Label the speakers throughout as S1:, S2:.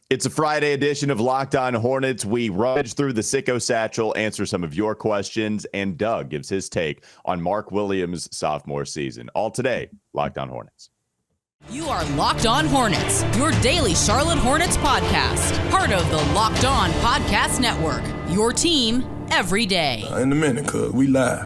S1: It's a Friday edition of Locked On Hornets. We rummage through the Sicko Satchel, answer some of your questions, and Doug gives his take on Mark Williams' sophomore season. All today, Locked On Hornets.
S2: You are Locked On Hornets, your daily Charlotte Hornets podcast. Part of the Locked On Podcast Network, your team every day.
S3: In a minute, cuz we live.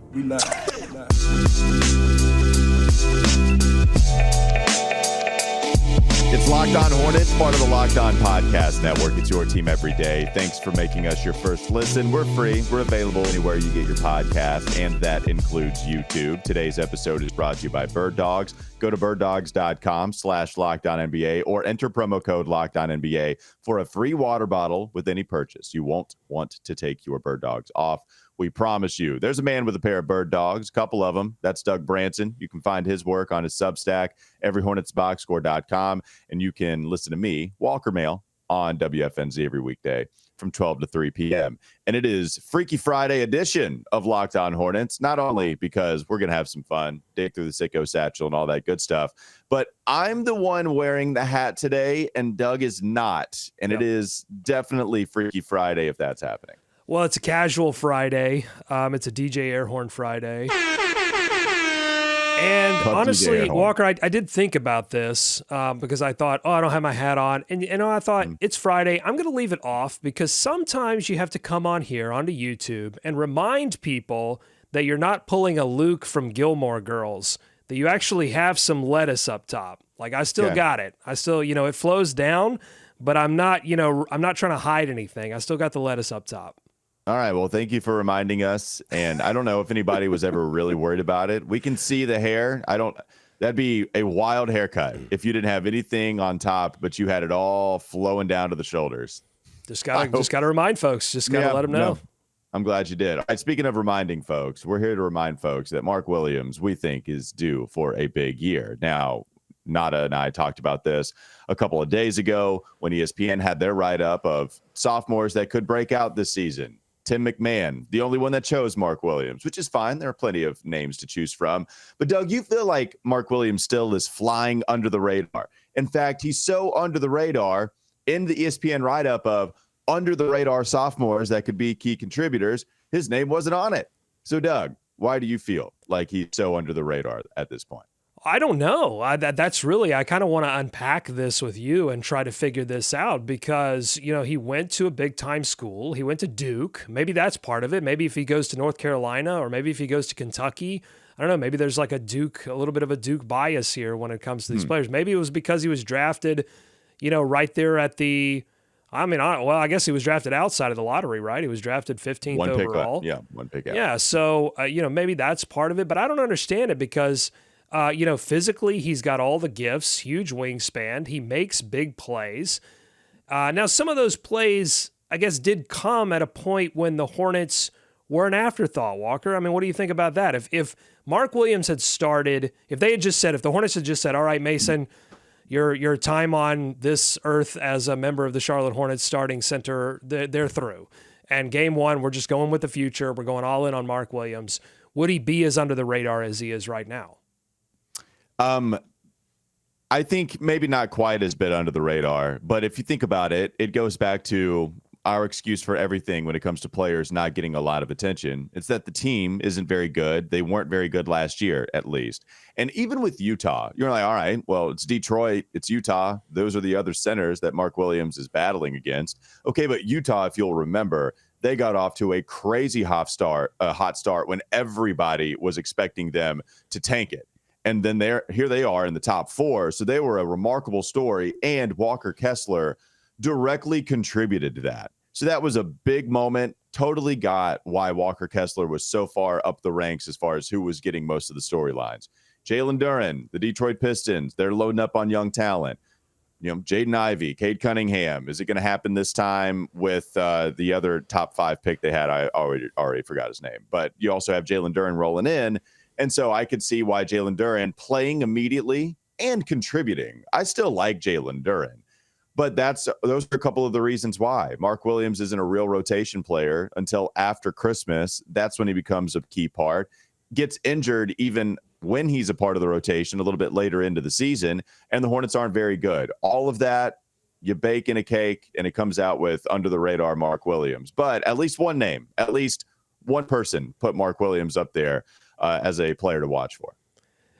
S1: It's Locked On Hornets, part of the Locked On Podcast Network. It's your team every day. Thanks for making us your first listen. We're free. We're available anywhere you get your podcast, and that includes YouTube. Today's episode is brought to you by Birddogs. Go to birddogs.com/LockedOnNBA or enter promo code LockedOnNBA for a free water bottle with any purchase. You won't want to take your Birddogs off. We promise you. There's a man with a pair of Birddogs, a couple of them. That's Doug Branson. You can find his work on his substack, everyhornetsboxscore.com, and you can listen to me, Walker Mail, on WFNZ every weekday from 12 to 3 p.m. And it is Freaky Friday edition of Locked On Hornets, not only because we're going to have some fun, dig through the Sicko Satchel and all that good stuff, but I'm the one wearing the hat today, and Doug is not. And It is definitely Freaky Friday if that's happening.
S4: Well, it's a casual Friday. It's a DJ Airhorn Friday. And honestly, Walker, I did think about this because I thought, I don't have my hat on. And I thought, it's Friday. I'm going to leave it off because sometimes you have to come on here onto YouTube and remind people that you're not pulling a Luke from Gilmore Girls, that you actually have some lettuce up top. Like, I still got it. I still, it flows down, but I'm not trying to hide anything. I still got the lettuce up top.
S1: All right. Well, thank you for reminding us. And I don't know if anybody was ever really worried about it. We can see the hair. That'd be a wild haircut if you didn't have anything on top, but you had it all flowing down to the shoulders.
S4: Just gotta remind folks. Just gotta let them know.
S1: No, I'm glad you did. All right. Speaking of reminding folks, we're here to remind folks that Mark Williams, we think, is due for a big year. Now, Nada and I talked about this a couple of days ago when ESPN had their write-up of sophomores that could break out this season. Tim McMahon, the only one that chose Mark Williams, which is fine. There are plenty of names to choose from. But, Doug, you feel like Mark Williams still is flying under the radar. In fact, he's so under the radar in the ESPN write-up of under-the-radar sophomores that could be key contributors. His name wasn't on it. So, Doug, why do you feel like he's so under the radar at this point?
S4: I don't know. I kind of want to unpack this with you and try to figure this out because, he went to a big time school. He went to Duke. Maybe that's part of it. Maybe if he goes to North Carolina or maybe if he goes to Kentucky, I don't know. Maybe there's like a little bit of a Duke bias here when it comes to these players. Maybe it was because he was drafted, right there at I guess he was drafted outside of the lottery, right? He was drafted 15th overall.
S1: One pick out.
S4: Yeah. So, maybe that's part of it, but I don't understand it because physically, he's got all the gifts, huge wingspan. He makes big plays. Now, some of those plays, I guess, did come at a point when the Hornets were an afterthought, Walker. I mean, what do you think about that? If Mark Williams had started, if the Hornets had just said, all right, Mason, your time on this earth as a member of the Charlotte Hornets starting center, they're through. And game one, we're just going with the future. We're going all in on Mark Williams. Would he be as under the radar as he is right now?
S1: I think maybe not quite as bit under the radar, but if you think about it, it goes back to our excuse for everything when it comes to players not getting a lot of attention. It's that the team isn't very good. They weren't very good last year, at least. And even with Utah, you're like, all right, well, it's Detroit, it's Utah. Those are the other centers that Mark Williams is battling against. Okay, but Utah, if you'll remember, they got off to a crazy hot start when everybody was expecting them to tank it. And then here they are in the top four. So they were a remarkable story. And Walker Kessler directly contributed to that. So that was a big moment. Totally got why Walker Kessler was so far up the ranks as far as who was getting most of the storylines. Jalen Duren, the Detroit Pistons, they're loading up on young talent. Jaden Ivey, Cade Cunningham. Is it going to happen this time with the other top 5 pick they had? I already forgot his name. But you also have Jalen Duren rolling in. And so I could see why Jalen Duren playing immediately and contributing. I still like Jalen Duren, but those are a couple of the reasons why. Mark Williams isn't a real rotation player until after Christmas. That's when he becomes a key part. Gets injured even when he's a part of the rotation a little bit later into the season, and the Hornets aren't very good. All of that you bake in a cake, and it comes out with under the radar Mark Williams. But at least one name, at least one person put Mark Williams up there as a player to watch for.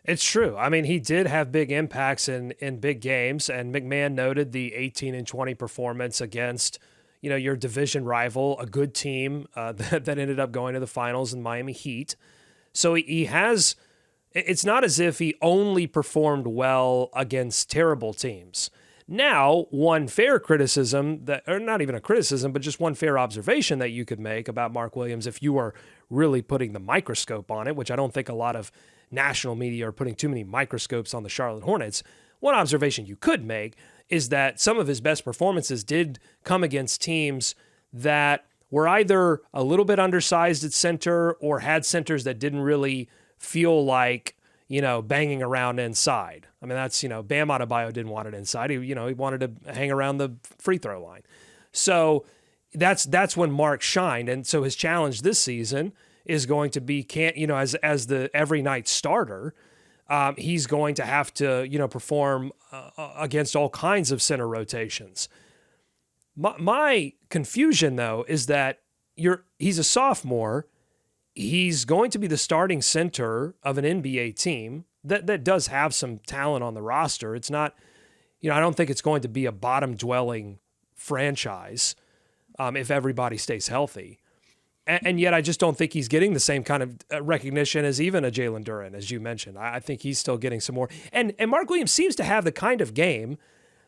S4: It's true. I mean, he did have big impacts in big games, and McMahon noted the 18-20 performance against, your division rival, a good team that ended up going to the finals in Miami Heat. So he has. It's not as if he only performed well against terrible teams. Now, one fair criticism or not even a criticism, but just one fair observation that you could make about Mark Williams, if you are really putting the microscope on it, which I don't think a lot of national media are putting too many microscopes on the Charlotte Hornets. One observation you could make is that some of his best performances did come against teams that were either a little bit undersized at center or had centers that didn't really feel like, banging around inside. I mean, that's, Bam Adebayo didn't want it inside. He wanted to hang around the free throw line. So that's when Mark shined. And so his challenge this season is going to be, as the every night starter, he's going to have to, perform against all kinds of center rotations. My confusion, though, is that he's a sophomore. He's going to be the starting center of an NBA team that does have some talent on the roster. It's not, I don't think it's going to be a bottom-dwelling franchise if everybody stays healthy. And yet I just don't think he's getting the same kind of recognition as even a Jalen Duren, as you mentioned. I think he's still getting some more. And Mark Williams seems to have the kind of game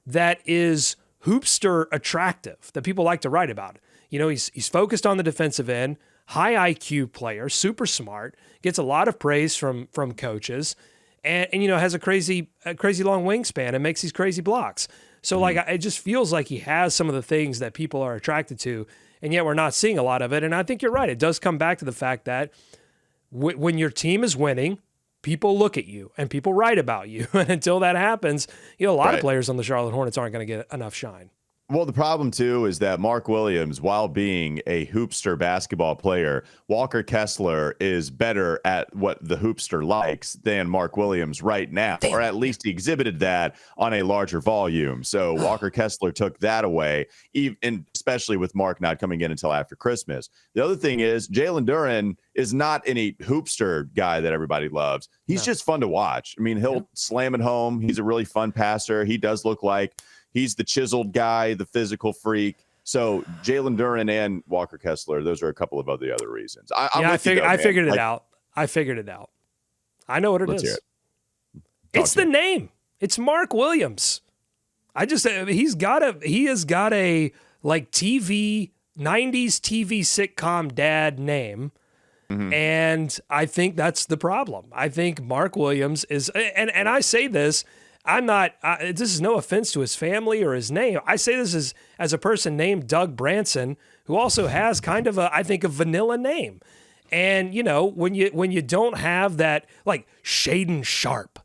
S4: that is hoopster attractive, that people like to write about. He's focused on the defensive end, high IQ player, super smart, gets a lot of praise from coaches, and has a crazy long wingspan and makes these crazy blocks. So it just feels like he has some of the things that people are attracted to, and yet we're not seeing a lot of it. And I think you're right. It does come back to the fact that when your team is winning, people look at you and people write about you. And until that happens, a lot of players on the Charlotte Hornets aren't going to get enough shine.
S1: Well, the problem, too, is that Mark Williams, while being a hoopster basketball player, Walker Kessler is better at what the hoopster likes than Mark Williams right now, or at least he exhibited that on a larger volume. So Walker Kessler took that away, and especially with Mark not coming in until after Christmas. The other thing is Jalen Duren is not any hoopster guy that everybody loves. He's just fun to watch. I mean, he'll slam it home. He's a really fun passer. He does look like he's the chiseled guy, the physical freak. So Jalen Duren and Walker Kessler, those are a couple of other reasons. I
S4: figured it out. I figured it out. I know what it is. It's the name. It's Mark Williams. He has got a like 90s TV sitcom dad name. Mm-hmm. And I think that's the problem. I think Mark Williams is, and I say this, I'm not, this is no offense to his family or his name. I say this as a person named Doug Branson, who also has kind of a vanilla name. And, when you don't have that, like Shaden Sharp,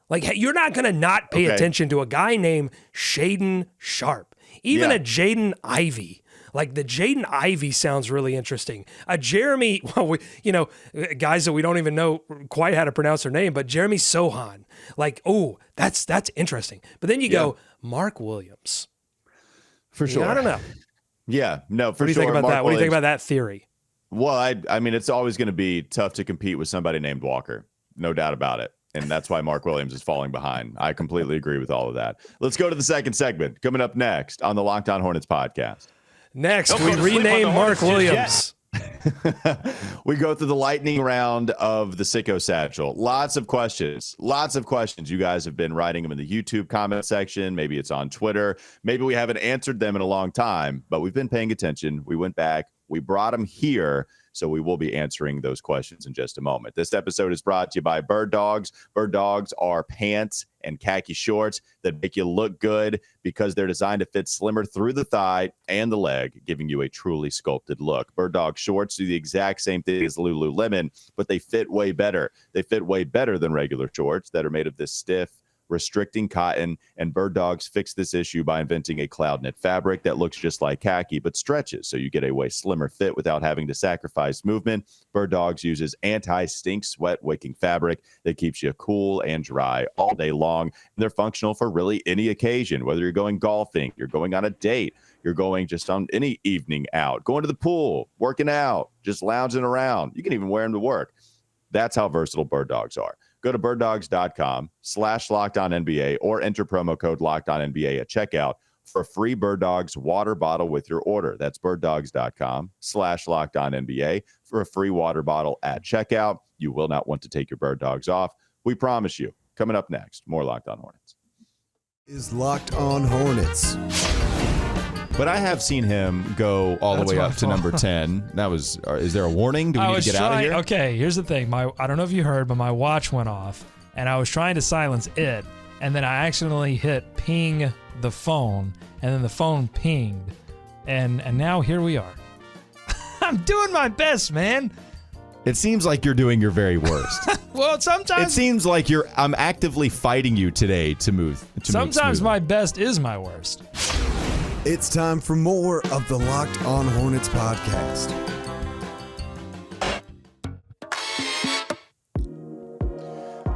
S4: like you're not going to not pay attention to a guy named Shaden Sharp, even a Jaden Ivey. Like the Jaden Ivey sounds really interesting. Jeremy, guys that we don't even know quite how to pronounce their name, but Jeremy Sohan. Like, oh, that's interesting. But then you go Mark Williams.
S1: For sure.
S4: I don't know.
S1: Yeah, no, for sure.
S4: What do you think about that? What do you think about that theory?
S1: Well, I mean, it's always going to be tough to compete with somebody named Walker. No doubt about it. And that's why Mark Williams is falling behind. I completely agree with all of that. Let's go to the second segment. Coming up next on the Locked On Hornets podcast.
S4: Next, we rename Mark Williams.
S1: We go through the lightning round of the Sicko Satchel. Lots of questions. You guys have been writing them in the YouTube comment section. Maybe it's on Twitter. Maybe we haven't answered them in a long time, but we've been paying attention. We went back. We brought them here. So we will be answering those questions in just a moment. This episode is brought to you by Birddogs. Birddogs are pants and khaki shorts that make you look good because they're designed to fit slimmer through the thigh and the leg, giving you a truly sculpted look. Birddog shorts do the exact same thing as Lululemon, but they fit way better. They fit way better than regular shorts that are made of this stiff, restricting cotton, and Birddogs fixed this issue by inventing a cloud knit fabric that looks just like khaki but stretches, so you get a way slimmer fit without having to sacrifice movement. Birddogs uses anti-stink sweat wicking fabric that keeps you cool and dry all day long. And they're functional for really any occasion, whether you're going golfing, you're going on a date, you're going just on any evening out, going to the pool, working out, just lounging around. You can even wear them to work. That's how versatile Birddogs are. Go to birddogs.com/LockedOnNBA or enter promo code LockedOnNBA at checkout for a free Birddogs water bottle with your order. That's birddogs.com/LockedOnNBA for a free water bottle at checkout. You will not want to take your Birddogs off. We promise you. Coming up next, more Locked On Hornets.
S3: Is Locked On Hornets.
S1: But I have seen him go all the way up to number 10. That was, is there a warning? Do we need to get out of here?
S5: Okay, here's the thing. I don't know if you heard, but my watch went off, and I was trying to silence it, and then I accidentally hit ping the phone, and then the phone pinged, and now here we are. I'm doing my best, man.
S1: It seems like you're doing your very worst.
S5: Well, sometimes
S1: it seems like I'm actively fighting you today to move.
S5: Sometimes my best is my worst.
S3: It's time for more of the Locked On Hornets podcast.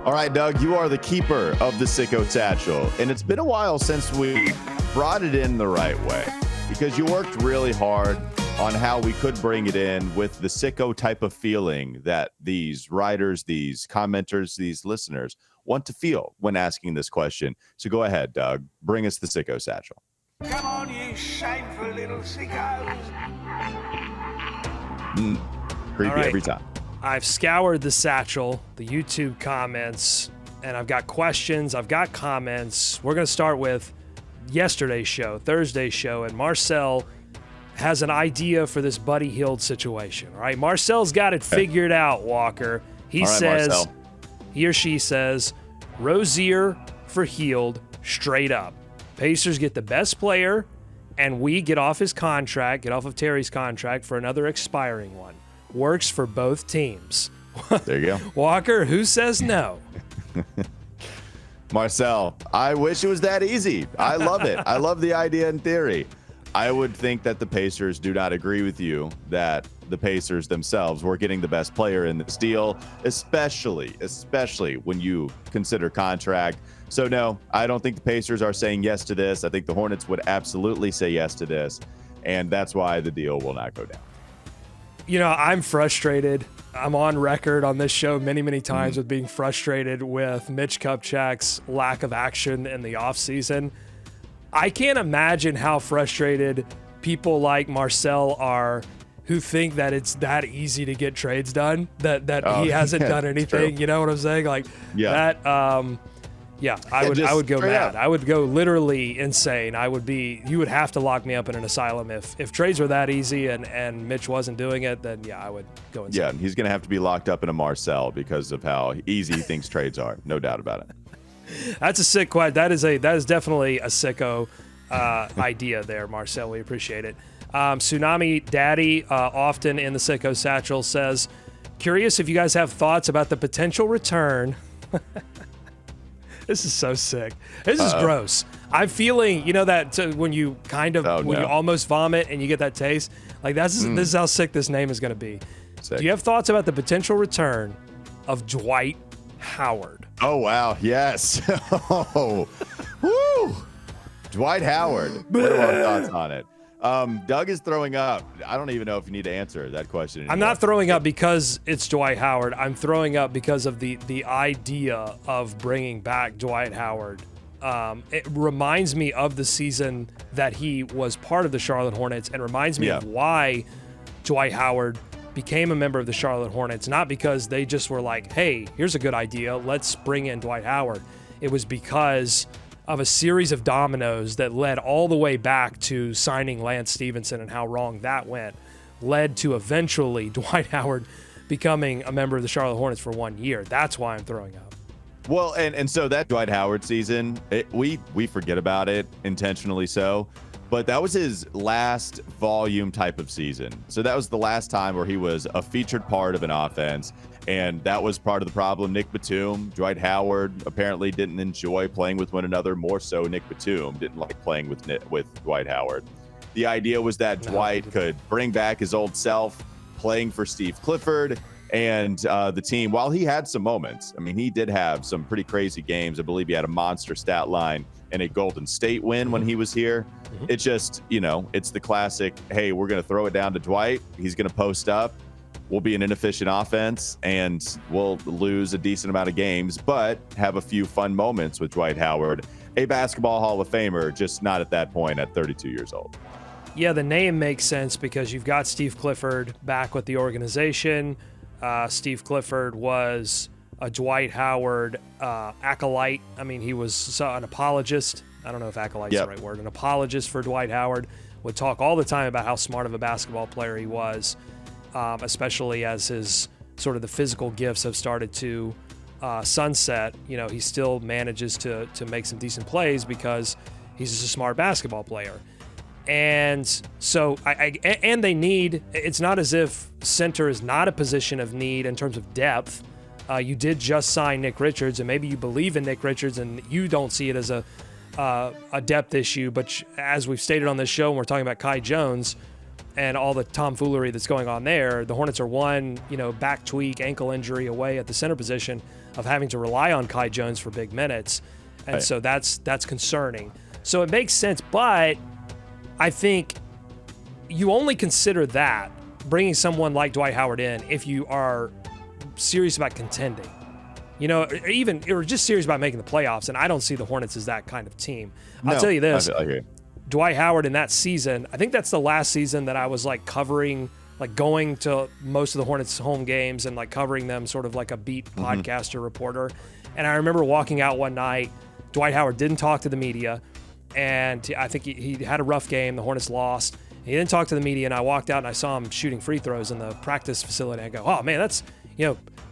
S1: All right, Doug, you are the keeper of the Sicko Satchel, and it's been a while since we brought it in the right way because you worked really hard on how we could bring it in with the Sicko type of feeling that these writers, these commenters, these listeners want to feel when asking this question. So go ahead, Doug, bring us the Sicko Satchel.
S6: Come on, you shameful little sickos.
S1: Creepy
S4: All right.
S1: every time.
S4: I've scoured the satchel, the YouTube comments, and I've got questions. I've got comments. We're going to start with yesterday's show, Thursday's show, and Marcel has an idea for this Buddy Hield situation. All right, Marcel's got it figured out, Walker. He says,
S1: Marcel.
S4: He or she says, Rozier for Hield straight up. Pacers get the best player, and we get off his contract, get off of Terry's contract for another expiring one. Works for both teams.
S1: There you go.
S4: Walker, who says no?
S1: Marcel, I wish it was that easy. I love it. I love the idea in theory. I would think that the Pacers do not agree with you that the Pacers themselves were getting the best player in this deal, especially when you consider contract. So no, I don't think the Pacers are saying yes to this. I think the Hornets would absolutely say yes to this, and that's why the deal will not go down.
S4: You know, I'm frustrated. I'm on record on this show many times with being frustrated with Mitch Kupchak's lack of action in the offseason. I can't imagine how frustrated people like Marcel are who think that it's that easy to get trades done, that he hasn't done anything. You know what I'm saying? Like that. I would go mad. I would go literally insane. You would have to lock me up in an asylum if trades were that easy and Mitch wasn't doing it, then I would go insane.
S1: Yeah, he's going to have to be locked up in a Marcel because of how easy he thinks trades are. No doubt about it.
S4: That's a sick question. That is definitely a sicko idea there, Marcel. We appreciate it. Tsunami Daddy, often in the Sicko Satchel, says, curious if you guys have thoughts about the potential return. This is so sick. This is gross. I'm feeling, that when you you almost vomit and you get that taste, like this is how sick this name is going to be.
S1: Sick.
S4: Do you have thoughts about the potential return of Dwight Howard?
S1: Oh, wow. Yes. Oh, woo. Dwight Howard. What are our thoughts on it? Doug is throwing up. I don't even know if you need to answer that question anymore.
S4: I'm not throwing up because it's Dwight Howard. I'm throwing up because of the idea of bringing back Dwight Howard. It reminds me of the season that he was part of the Charlotte Hornets and reminds me of why Dwight Howard became a member of the Charlotte Hornets, not because they just were like, hey, here's a good idea, let's bring in Dwight Howard. It was because of a series of dominoes that led all the way back to signing Lance Stevenson and how wrong that went, led to eventually Dwight Howard becoming a member of the Charlotte Hornets for 1 year. That's why I'm throwing up.
S1: Well, and so that Dwight Howard season, we forget about it intentionally so, but that was his last volume type of season. So that was the last time where he was a featured part of an offense. And that was part of the problem. Nick Batum, Dwight Howard apparently didn't enjoy playing with one another. More so, Nick Batum didn't like playing with Dwight Howard. The idea was that Dwight could bring back his old self, playing for Steve Clifford and the team. While he had some moments, I mean, he did have some pretty crazy games. I believe he had a monster stat line and a Golden State win when he was here. It just, it's the classic, hey, we're going to throw it down to Dwight. He's going to post up. We'll be an inefficient offense, and we'll lose a decent amount of games, but have a few fun moments with Dwight Howard, a basketball Hall of Famer, just not at that point at 32 years old.
S4: Yeah, the name makes sense because you've got Steve Clifford back with the organization. Steve Clifford was a Dwight Howard acolyte. I mean, he was an apologist. I don't know if acolyte's the right word. An apologist for Dwight Howard. Would talk all the time about how smart of a basketball player he was, especially as his sort of the physical gifts have started to sunset. He still manages to make some decent plays because he's just a smart basketball player. And so and they need, it's not as if center is not a position of need in terms of depth. You did just sign Nick Richards, and maybe you believe in Nick Richards and you don't see it as a depth issue. But as we've stated on this show, when we're talking about Kai Jones and all the tomfoolery that's going on there, the Hornets are one, back tweak, ankle injury away at the center position of having to rely on Kai Jones for big minutes. And so that's concerning. So it makes sense, but I think you only consider that, bringing someone like Dwight Howard in, if you are serious about contending, or just serious about making the playoffs. And I don't see the Hornets as that kind of team. I'll tell you this, Dwight Howard in that season, I think that's the last season that I was covering, going to most of the Hornets home games and covering them sort of like a beat podcaster reporter. And I remember walking out one night, Dwight Howard didn't talk to the media. And I think he had a rough game. The Hornets lost. He didn't talk to the media, and I walked out and I saw him shooting free throws in the practice facility. I go, oh man, that's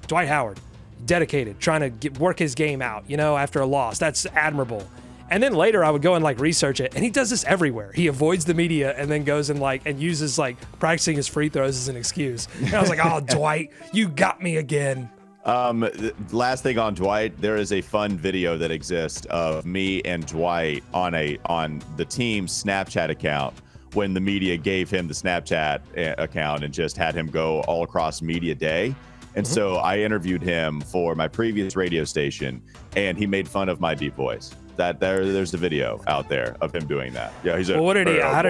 S4: Dwight Howard, dedicated, trying to work his game out. After a loss, that's admirable. And then later I would go and research it, and he does this everywhere. He avoids the media and then goes and and uses practicing his free throws as an excuse. And I was like, oh Dwight, you got me again.
S1: Last thing on Dwight, there is a fun video that exists of me and Dwight on the team's Snapchat account when the media gave him the Snapchat account and just had him go all across media day. And so I interviewed him for my previous radio station, and he made fun of my deep voice. There's the video out there of him doing that. Yeah, he's
S4: well, how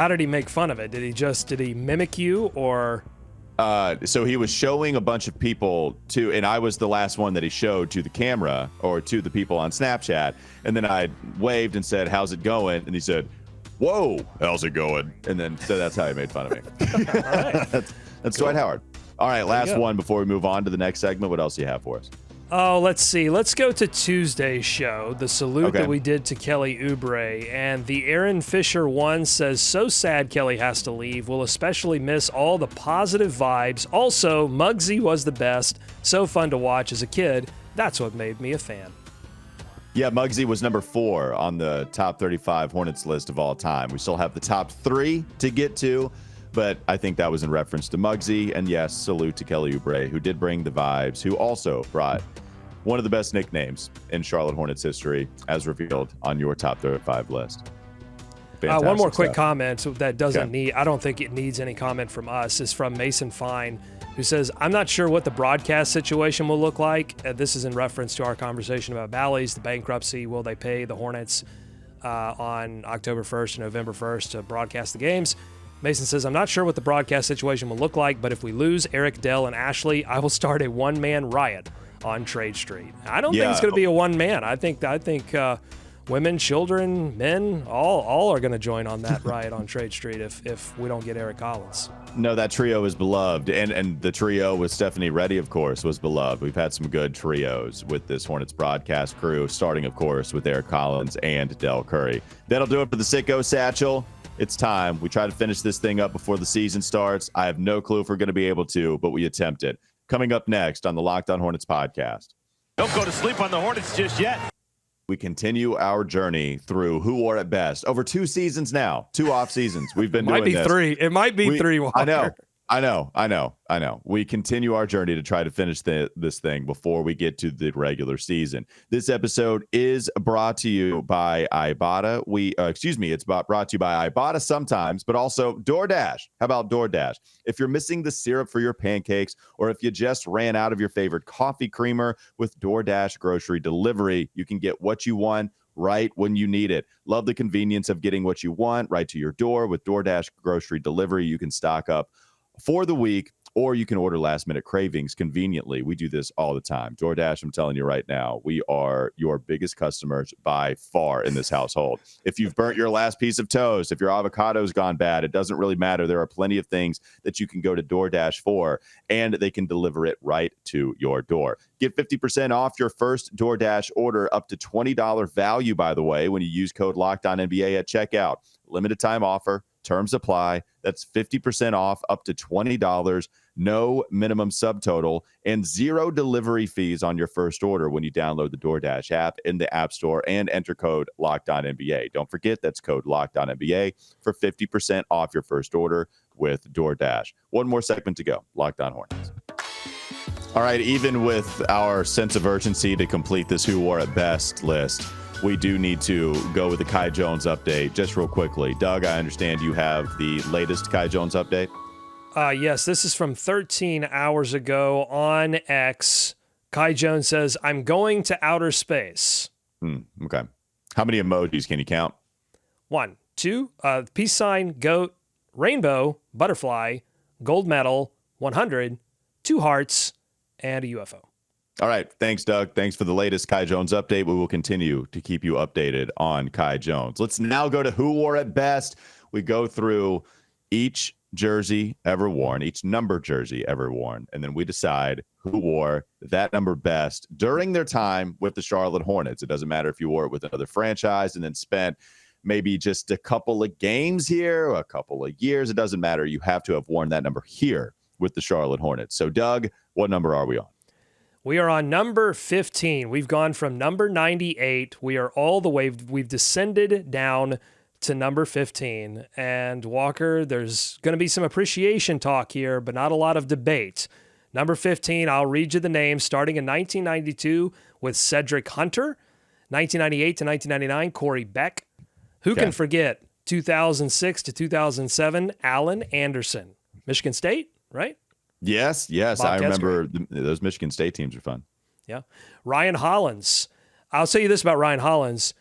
S4: did he make fun of it? Did he mimic you, or?
S1: So he was showing a bunch of people and I was the last one that he showed to the camera or to the people on Snapchat. And then I waved and said, how's it going? And he said, whoa, how's it going? And then, so that's how he made fun of me.
S4: All right.
S1: That's cool. Dwight Howard. All right.
S4: There
S1: Last one before we move on to the next segment. What else do you have for us?
S4: Oh, let's see. Let's go to Tuesday's show, the salute that we did to Kelly Oubre. And the Aaron Fisher one says, so sad Kelly has to leave. We'll especially miss all the positive vibes. Also, Muggsy was the best. So fun to watch as a kid. That's what made me a fan.
S1: Yeah, Muggsy was number 4 on the top 35 Hornets list of all time. We still have the top 3 to get to, but I think that was in reference to Muggsy. And yes, salute to Kelly Oubre, who did bring the vibes, who also brought one of the best nicknames in Charlotte Hornets history, as revealed on your top 35 list.
S4: One more quick comment that doesn't need, I don't think it needs any comment from us, is from Mason Fine, who says, I'm not sure what the broadcast situation will look like. This is in reference to our conversation about Bally's, the bankruptcy. Will they pay the Hornets on October 1st and November 1st to broadcast the games? Mason says, I'm not sure what the broadcast situation will look like, but if we lose Eric, Dell, and Ashley, I will start a one-man riot on Trade Street. I don't think it's going to be a one-man. I think women, children, men, all are going to join on that riot on Trade Street if we don't get Eric Collins.
S1: No, that trio is beloved. And the trio with Stephanie Reddy, of course, was beloved. We've had some good trios with this Hornets broadcast crew, starting, of course, with Eric Collins and Del Curry. That'll do it for the Sicko Satchel. It's time. We try to finish this thing up before the season starts. I have no clue if we're going to be able to, but we attempt it. Coming up next on the Locked On Hornets podcast.
S7: Don't go to sleep on the Hornets just yet.
S1: We continue our journey through who are at best. Over 2 seasons now, 2 off seasons. We've been doing this.
S4: It might be three. Walker.
S1: I know. I know. We continue our journey to try to finish this thing before we get to the regular season. This episode is brought to you by Ibotta. It's brought to you by Ibotta sometimes, but also DoorDash. How about DoorDash? If you're missing the syrup for your pancakes, or if you just ran out of your favorite coffee creamer, with DoorDash grocery delivery, you can get what you want right when you need it. Love the convenience of getting what you want right to your door. With DoorDash grocery delivery, you can stock up for the week, or you can order last minute cravings conveniently. We do this all the time. DoorDash, I'm telling you right now, we are your biggest customers by far in this household. If you've burnt your last piece of toast, if your avocado's gone bad, it doesn't really matter. There are plenty of things that you can go to DoorDash for, and they can deliver it right to your door. Get 50% off your first DoorDash order, up to $20 value, by the way, when you use code LOCKEDONNBA at checkout. Limited time offer. Terms apply. That's 50% off, up to $20, no minimum subtotal, and 0 delivery fees on your first order when you download the DoorDash app in the App Store and enter code LOCKEDONNBA. Don't forget, that's code LOCKEDONNBA for 50% off your first order with DoorDash. One more segment to go. Locked On Hornets. All right, even with our sense of urgency to complete this Who Wore It Best list, we do need to go with the Kai Jones update just real quickly. Doug, I understand you have the latest Kai Jones update.
S4: Yes, this is from 13 hours ago on X. Kai Jones says, "I'm going to outer space."
S1: Okay. How many emojis can you count?
S4: 1, 2, peace sign, goat, rainbow, butterfly, gold medal, 100, 2 hearts, and a UFO.
S1: All right. Thanks, Doug. Thanks for the latest Kai Jones update. We will continue to keep you updated on Kai Jones. Let's now go to Who Wore It Best. We go through each jersey ever worn, each number jersey ever worn, and then we decide who wore that number best during their time with the Charlotte Hornets. It doesn't matter if you wore it with another franchise and then spent maybe just a couple of games here, a couple of years. It doesn't matter. You have to have worn that number here with the Charlotte Hornets. So, Doug, what number are we on?
S4: We are on number 15. We've gone from number 98. We are all the way, we've descended down to number 15. And Walker, there's going to be some appreciation talk here, but not a lot of debate. Number 15, I'll read you the names. Starting in 1992 with Cedric Hunter, 1998 to 1999, Corey Beck. Who can forget 2006 to 2007, Allen Anderson. Michigan State, right?
S1: Yes.
S4: Bobcats,
S1: I remember those Michigan State teams are fun.
S4: Yeah. Ryan Hollins. I'll tell you this about Ryan Hollins.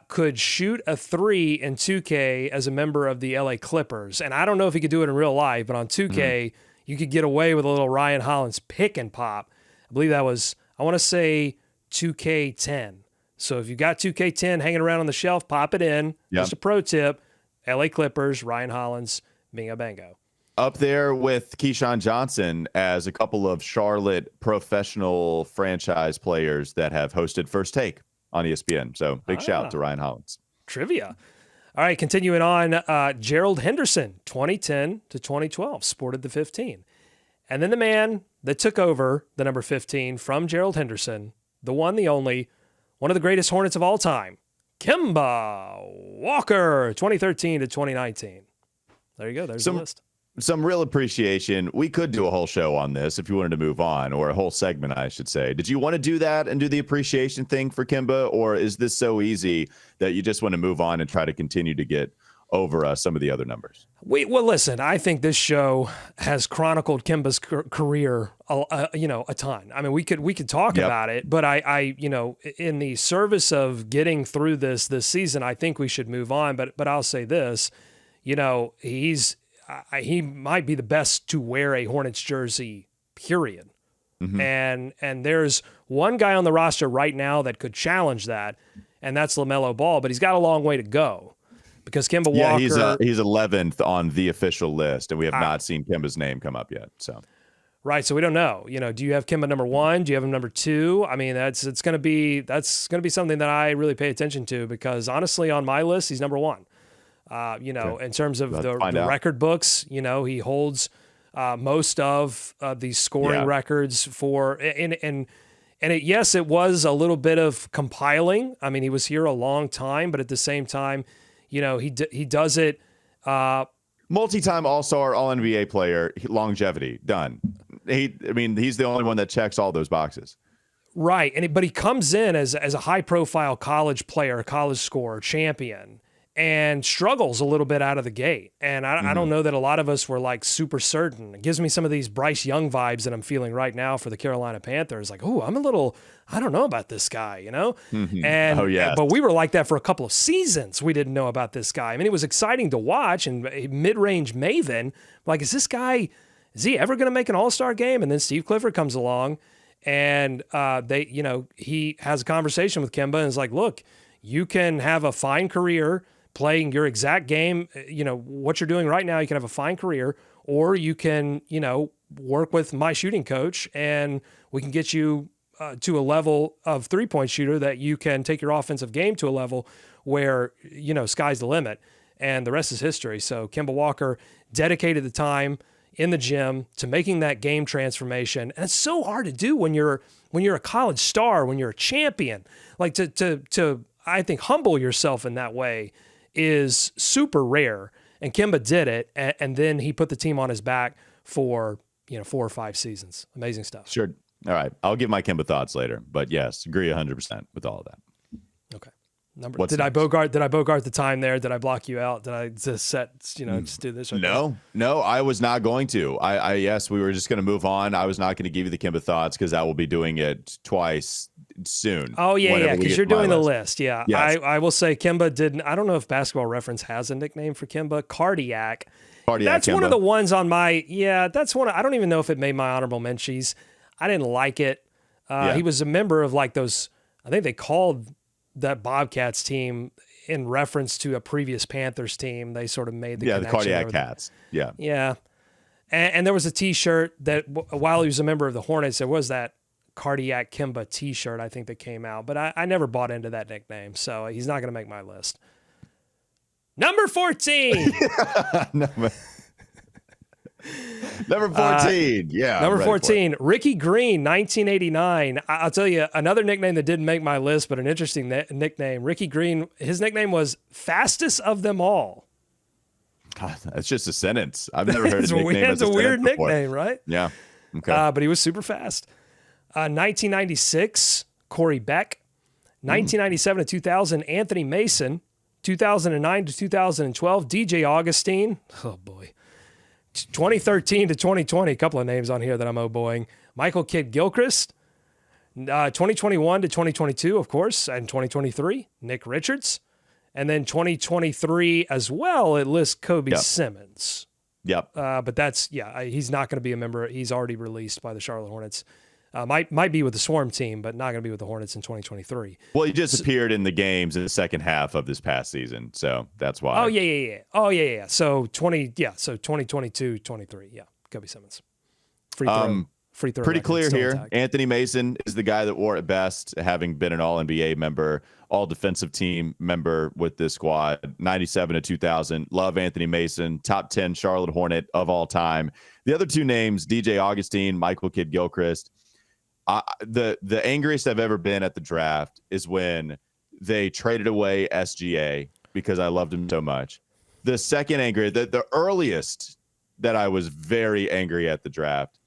S4: Could shoot a 3 in 2K as a member of the LA Clippers. And I don't know if he could do it in real life, but on 2K, you could get away with a little Ryan Hollins pick and pop. I believe that was, I want to say 2K10. So if you got 2K10 hanging around on the shelf, pop it in.
S1: Yep.
S4: Just a pro tip. LA Clippers, Ryan Hollins, bingo bango.
S1: Up there with Keyshawn Johnson as a couple of Charlotte professional franchise players that have hosted First Take on ESPN. So big shout to Ryan Hollins.
S4: Trivia. All right, continuing on, Gerald Henderson, 2010 to 2012, sported the 15. And then the man that took over the number 15 from Gerald Henderson, the one, the only, one of the greatest Hornets of all time, Kemba Walker, 2013 to 2019. There you go. There's the list.
S1: Some real appreciation. We could do a whole show on this if you wanted to move on, or a whole segment, I should say. Did you want to do that and do the appreciation thing for Kemba, or is this so easy that you just want to move on and try to continue to get over some of the other numbers?
S4: Well, listen, I think this show has chronicled Kemba's career, a ton. I mean, we could talk about it, but I, in the service of getting through this season, I think we should move on. But I'll say this, he might be the best to wear a Hornets jersey, period. Mm-hmm. And there's one guy on the roster right now that could challenge that, and that's LaMelo Ball, but he's got a long way to go because Kemba Walker.
S1: Yeah, he's 11th on the official list, and we have not seen Kemba's name come up yet. So,
S4: right, so we don't know. Do you have Kemba number 1? Do you have him number 2? I mean, that's going to be something that I really pay attention to because honestly, on my list, he's number 1. In terms of the record books, he holds most of the scoring records for, yes, it was a little bit of compiling. I mean, he was here a long time, but at the same time, he does it
S1: Multi-time All-Star, All-NBA player, longevity, done. He's the only one that checks all those boxes.
S4: Right. But he comes in as a high-profile college player, college scorer, champion, and struggles a little bit out of the gate. And I don't know that a lot of us were like super certain. It gives me some of these Bryce Young vibes that I'm feeling right now for the Carolina Panthers. Like, I don't know about this guy, you know? And but we were like that for a couple of seasons. We didn't know about this guy. I mean, it was exciting to watch, and a mid-range maven. Like, is he ever going to make an All-Star game? And then Steve Clifford comes along, and he has a conversation with Kemba and is like, look, you can have a fine career playing your exact game, what you're doing right now, you can have a fine career, or you can, work with my shooting coach and we can get you to a level of three-point shooter that you can take your offensive game to a level where, sky's the limit. And the rest is history. So Kemba Walker dedicated the time in the gym to making that game transformation. And it's so hard to do when you're a college star, when you're a champion. Like to I think humble yourself in that way is super rare. And Kemba did it, and then he put the team on his back for 4 or 5 seasons. Amazing stuff.
S1: Sure. All right. I'll give my Kemba thoughts later. But yes, agree 100% with all of that.
S4: Okay. Did I bogart the time there? Did I block you out? Did I just just do this?
S1: No, I was not going to. Yes, we were just going to move on. I was not going to give you the Kemba thoughts because I will be doing it twice soon.
S4: Oh yeah, because you're doing the list. Yeah,
S1: yes.
S4: I will say Kemba didn't. I don't know if Basketball Reference has a nickname for Kemba. Cardiac. That's
S1: Kemba.
S4: One of the ones on my. Yeah, that's one. I don't even know if it made my honorable mentions. I didn't like it. He was a member of like those. I think they called that Bobcats team in reference to a previous Panthers team. They sort of made the connection.
S1: The Cardiac Cats. Yeah.
S4: Yeah. And there was a T-shirt that while he was a member of the Hornets, there was that Cardiac Kemba T-shirt, I think, that came out. But I never bought into that nickname, so he's not going to make my list. Number 14.
S1: Number 14.
S4: Number 14, Ricky Green, 1989. I'll tell you another nickname that didn't make my list, but an interesting nickname. Ricky Green, his nickname was Fastest of Them All.
S1: God, that's just a sentence. I've never heard a nickname.
S4: It's a weird nickname, right?
S1: Yeah. Okay.
S4: But he was super fast. 1996, Corey Beck. 1997 to 2000, Anthony Mason. 2009 to 2012, DJ Augustine. Oh, boy. 2013 to 2020, a couple of names on here that I'm oh-boying. Michael Kidd-Gilchrist. 2021 to 2022, of course, and 2023, Nick Richards. And then 2023 as well, it lists Kobe Simmons.
S1: Yep.
S4: But that's, he's not going to be a member. He's already released by the Charlotte Hornets. Might be with the Swarm team, but not going to be with the Hornets in 2023.
S1: Well, he just appeared in the games in the second half of this past season, so that's why.
S4: Oh, yeah. So 2022, 23. Yeah, Kobe Simmons. Free throw.
S1: Pretty clear here.
S4: Intact.
S1: Anthony Mason is the guy that wore it best, having been an All-NBA member, All-Defensive Team member with this squad, 97 to 2000. Love Anthony Mason, top 10 Charlotte Hornet of all time. The other two names, DJ Augustine, Michael Kidd-Gilchrist. The angriest I've ever been at the draft is when they traded away SGA because I loved him so much. The second angry, the earliest that I was very angry at the draft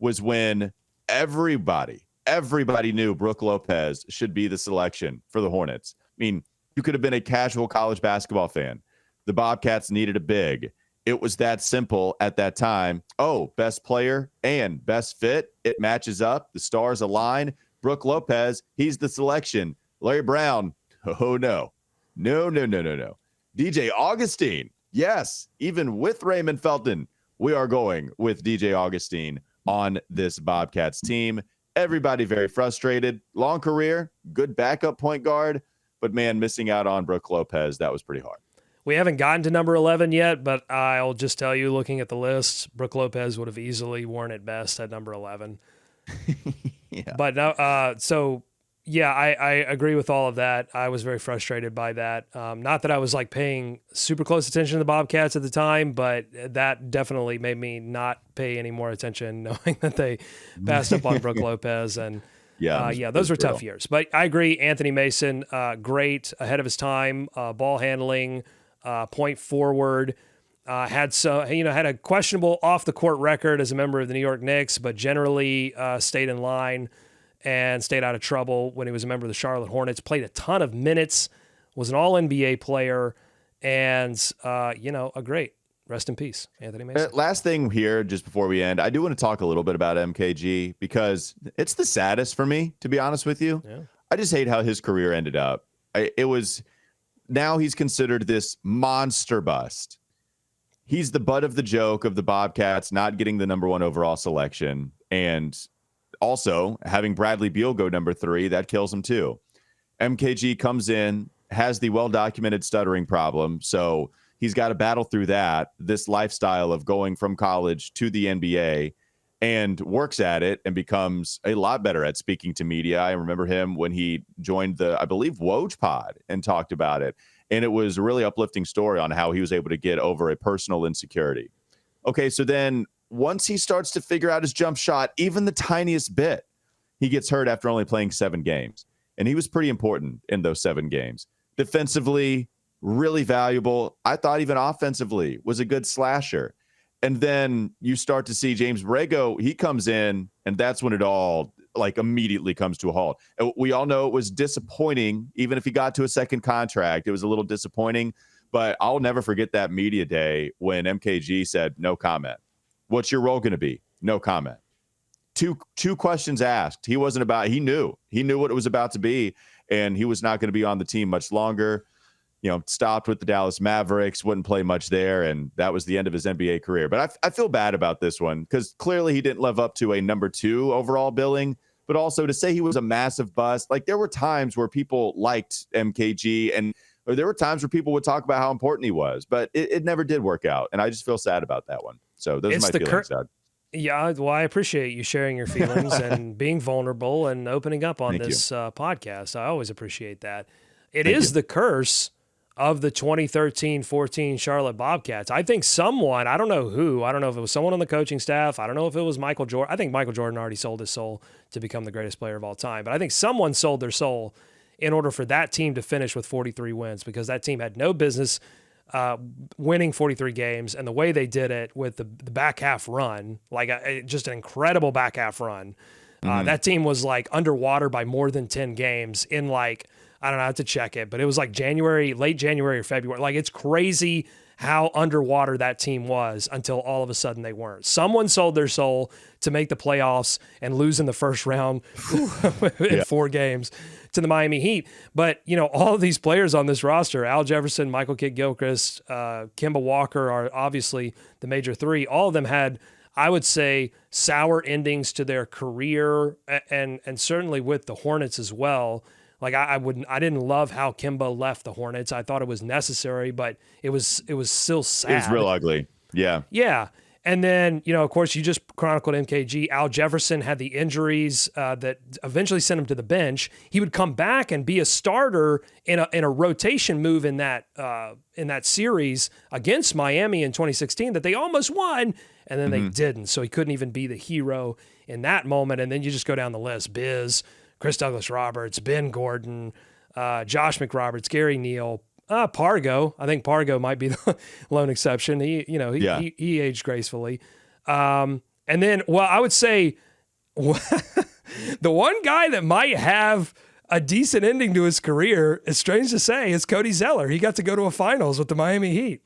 S1: was when everybody knew Brook Lopez should be the selection for the Hornets. I mean, you could have been a casual college basketball fan. The Bobcats needed a big. It was that simple at that time. Oh, best player and best fit. It matches up. The stars align. Brook Lopez, he's the selection. Larry Brown, oh, no. No. DJ Augustine, yes, even with Raymond Felton, we are going with DJ Augustine on this Bobcats team. Everybody very frustrated. Long career, good backup point guard, but man, missing out on Brook Lopez, that was pretty hard.
S4: We haven't gotten to number 11 yet, but I'll just tell you, looking at the list, Brook Lopez would have easily worn it best at number 11.
S1: Yeah.
S4: But no, I agree with all of that. I was very frustrated by that. Not that I was like paying super close attention to the Bobcats at the time, but that definitely made me not pay any more attention, knowing that they passed up on Brook Lopez. And those were tough years. But I agree, Anthony Mason, great, ahead of his time, ball handling, point forward. Had a questionable off the court record as a member of the New York Knicks, but generally stayed in line and stayed out of trouble when he was a member of the Charlotte Hornets. Played a ton of minutes, was an All NBA player, and a great. Rest in peace, Anthony Mason.
S1: Last thing here, just before we end, I do want to talk a little bit about MKG because it's the saddest for me, to be honest with you.
S4: Yeah.
S1: I just hate how his career ended up. Now he's considered this monster bust. He's the butt of the joke of the Bobcats not getting the number 1 overall selection. And also having Bradley Beal go number 3, that kills him too. MKG comes in, has the well-documented stuttering problem. So he's got to battle through this lifestyle of going from college to the NBA, and works at it and becomes a lot better at speaking to media. I remember him when he joined I believe, Woj Pod and talked about it. And it was a really uplifting story on how he was able to get over a personal insecurity. Okay, so then once he starts to figure out his jump shot, even the tiniest bit, he gets hurt after only playing 7 games. And he was pretty important in those 7 games. Defensively, really valuable. I thought even offensively was a good slasher. And then you start to see James Borrego, he comes in, and that's when it all immediately comes to a halt. We all know it was disappointing. Even if he got to a second contract, it was a little disappointing. But I'll never forget that media day when MKG said, no comment. What's your role going to be? No comment. Two questions asked. He knew what it was about to be, and he was not going to be on the team much longer. Stopped with the Dallas Mavericks, wouldn't play much there, and that was the end of his NBA career. But I feel bad about this one because clearly he didn't live up to a number 2 overall billing, but also to say he was a massive bust. There were times where people liked MKG, and there were times where people would talk about how important he was, but it never did work out, and I just feel sad about that one. So those are my feelings, Doug.
S4: Yeah, well, I appreciate you sharing your feelings and being vulnerable and opening up on this podcast. I always appreciate that. It is the curse of the 2013-14 Charlotte Bobcats. I think someone, I don't know who, I don't know if it was someone on the coaching staff, I don't know if it was Michael Jordan. I think Michael Jordan already sold his soul to become the greatest player of all time, but I think someone sold their soul in order for that team to finish with 43 wins, because that team had no business winning 43 games, and the way they did it with the back half run, just an incredible back half run. That team was underwater by more than 10 games in I don't know, I have to check it, but it was late January or February. It's crazy how underwater that team was until all of a sudden they weren't. Someone sold their soul to make the playoffs and lose in the first round in 4 games to the Miami Heat. But, all of these players on this roster, Al Jefferson, Michael Kidd-Gilchrist, Kemba Walker are obviously the major 3. All of them had, I would say, sour endings to their career, and certainly with the Hornets as well. I didn't love how Kemba left the Hornets. I thought it was necessary, but it was still sad.
S1: It was real ugly. Yeah.
S4: Yeah. And then, of course, you just chronicled MKG. Al Jefferson had the injuries that eventually sent him to the bench. He would come back and be a starter in a rotation move in that series against Miami in 2016 that they almost won, and then they didn't. So he couldn't even be the hero in that moment. And then you just go down the list: Biz, Chris Douglas-Roberts, Ben Gordon, Josh McRoberts, Gary Neal, Pargo. I think Pargo might be the lone exception. He aged gracefully. And then, I would say the one guy that might have a decent ending to his career, it's strange to say, is Cody Zeller. He got to go to a finals with the Miami Heat.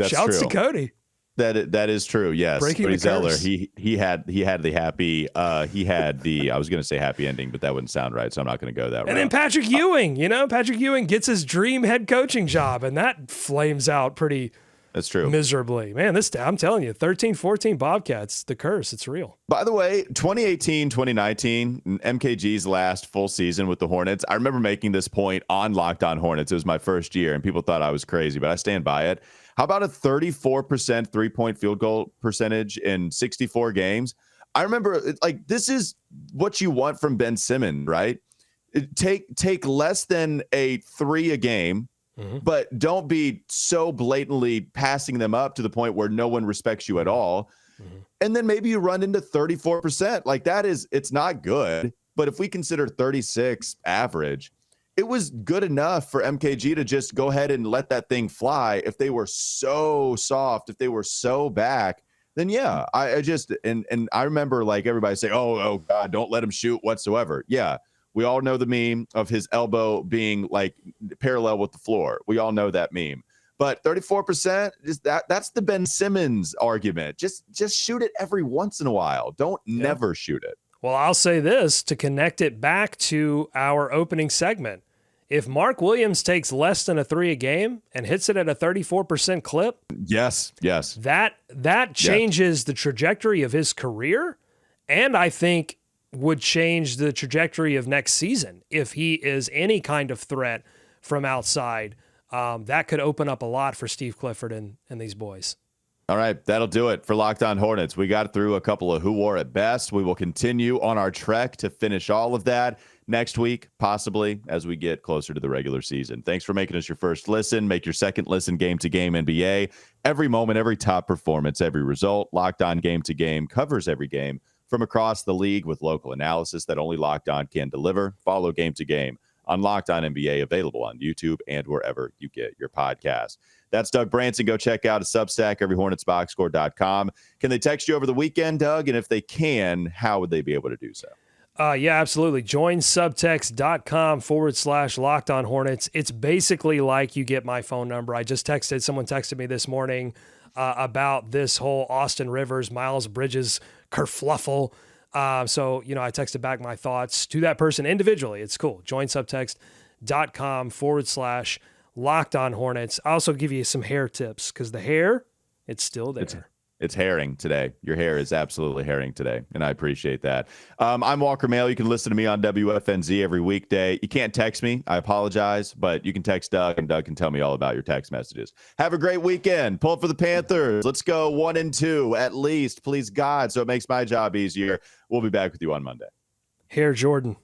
S4: Shouts to Cody.
S1: That is true. Yes.
S4: Breaking
S1: Cody
S4: the
S1: Zeller,
S4: curse.
S1: he had the happy I was going to say happy ending, but that wouldn't sound right, so I'm not going to go that route.
S4: And then Patrick Ewing, Patrick Ewing gets his dream head coaching job, and that flames out pretty
S1: That's true.
S4: miserably. Man, I'm telling you, 13-14 Bobcats, the curse, it's real.
S1: By the way, 2018, 2019, MKG's last full season with the Hornets. I remember making this point on Locked On Hornets. It was my first year, and people thought I was crazy, but I stand by it. How about a 34% three-point field goal percentage in 64 games? I remember, this is what you want from Ben Simmons, right? Take less than a 3 a game, but don't be so blatantly passing them up to the point where no one respects you at all. And then maybe you run into 34%. It's not good. But if we consider 36 average, it was good enough for MKG to just go ahead and let that thing fly. If they were so soft, if they were so back, then yeah, I just and I remember like everybody saying, oh God, don't let him shoot whatsoever. Yeah, we all know the meme of his elbow being like parallel with the floor. We all know that meme. But 34%, that's the Ben Simmons argument. Just shoot it every once in a while. Don't never shoot it.
S4: Well, I'll say this to connect it back to our opening segment. If Mark Williams takes less than a 3 a game and hits it at a 34% clip,
S1: yes,
S4: that changes the trajectory of his career, and I think would change the trajectory of next season. If he is any kind of threat from outside, that could open up a lot for Steve Clifford and these boys.
S1: All right, that'll do it for Locked On Hornets. We got through a couple of who wore it best. We will continue on our trek to finish all of that next week, possibly as we get closer to the regular season. Thanks for making us your first listen. Make your second listen Game to Game NBA. Every moment, every top performance, every result. Locked On Game to Game covers every game from across the league with local analysis that only Locked On can deliver. Follow Game to Game on Locked On NBA, available on YouTube and wherever you get your podcast. That's Doug Branson. Go check out a Substack, everyhornetsboxscore.com. Can they text you over the weekend, Doug? And if they can, how would they be able to do so?
S4: Yeah, absolutely. Join subtext.com/Locked On Hornets. It's basically like you get my phone number. Someone texted me this morning about this whole Austin Rivers, Miles Bridges kerfluffle. So, I texted back my thoughts to that person individually. It's cool. Join subtext.com/Locked On Hornets. I also give you some hair tips because the hair, it's still there.
S1: It's herring today. Your hair is absolutely herring today, and I appreciate that. I'm Walker Mail. You can listen to me on WFNZ every weekday. You can't text me. I apologize, but you can text Doug, and Doug can tell me all about your text messages. Have a great weekend. Pull for the Panthers. Let's go 1-2 at least, please God, so it makes my job easier. We'll be back with you on Monday.
S4: Hair Jordan.